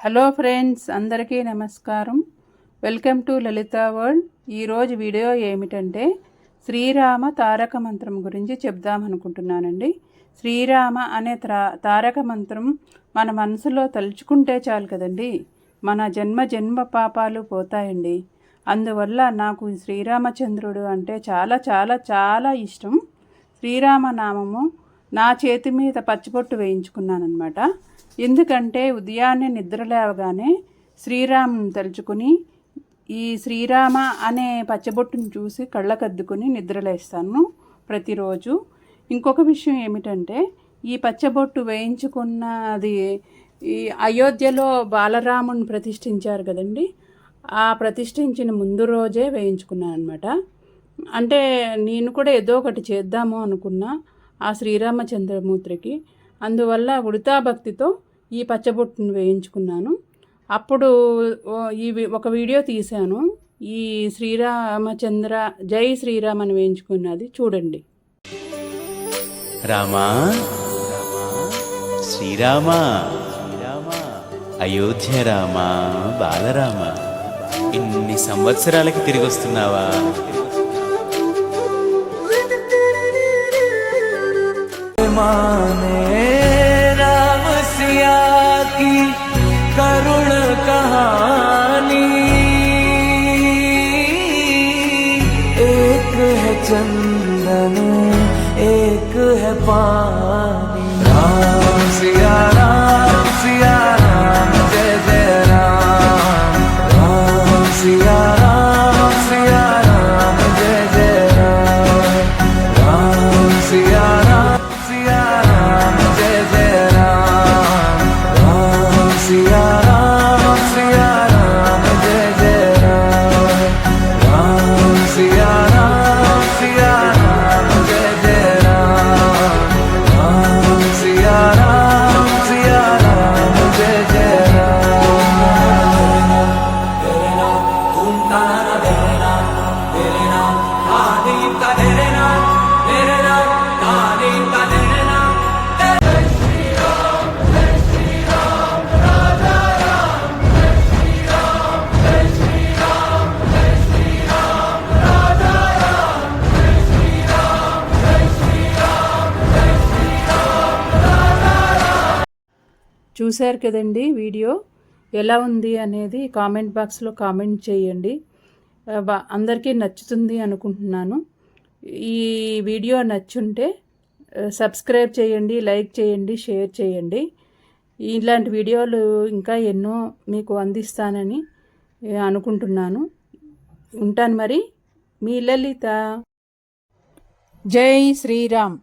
Hello friends, అందరికీ నమస్కారం. Welcome to Lalitha world. ఈరోజు వీడియో ఏమిటంటే శ్రీరామ తారక మంత్రం గురించి చెప్దామనుకుంటున్నానండి. శ్రీరామ అనే తారక మంత్రం మన మనసులో తలుచుకుంటే చాలు కదండి, మన జన్మ పాపాలు పోతాయండి. అందువల్ల నాకు శ్రీరామచంద్రుడు అంటే చాలా చాలా చాలా ఇష్టం. శ్రీరామనామము నా చేతి మీద పచ్చిబొట్టు వేయించుకున్నానమాట. ఎందుకంటే ఉదయాన్నే నిద్ర లేవగానే శ్రీరాముని తలుచుకుని ఈ శ్రీరామ అనే పచ్చబొట్టును చూసి కళ్ళకద్దుకుని నిద్రలేస్తాను ప్రతిరోజు. ఇంకొక విషయం ఏమిటంటే ఈ పచ్చబొట్టు వేయించుకున్నది ఈ అయోధ్యలో బాలరాముని ప్రతిష్ఠించారు కదండి, ఆ ప్రతిష్ఠించిన ముందు రోజే వేయించుకున్నాను అనమాట. అంటే నేను కూడా ఏదో ఒకటి చేద్దాము అనుకున్నా ఆ శ్రీరామచంద్రమూర్తికి. అందువల్ల ఉడతా భక్తితో ఈ పచ్చబొట్టును వేయించుకున్నాను. అప్పుడు ఒక వీడియో తీశాను, ఈ శ్రీరామచంద్ర జై శ్రీరామ్ అని వేయించుకున్నది చూడండి. రామా శ్రీరామా అయోధ్య రామా బాలరామ, ఇన్ని సంవత్సరాలకి తిరిగి వస్తున్నావా? राम सिया की करुण कहानी, एक है चंदन एक है पानी। राम सिया राम जय जय राम। राम सिया राम जय जय राम। राम सिया చూశారు కదండి, వీడియో ఎలా ఉంది అనేది కామెంట్ బాక్స్లో కామెంట్ చేయండి. అందరికీ నచ్చుతుంది అనుకుంటున్నాను. ఈ వీడియో నచ్చుంటే సబ్స్క్రైబ్ చేయండి, లైక్ చేయండి, షేర్ చేయండి. ఇలాంటి వీడియోలు ఇంకా ఎన్నో మీకు అందిస్తానని అనుకుంటున్నాను. ఉంటాను మరి, మీ లలిత. జై శ్రీరామ్.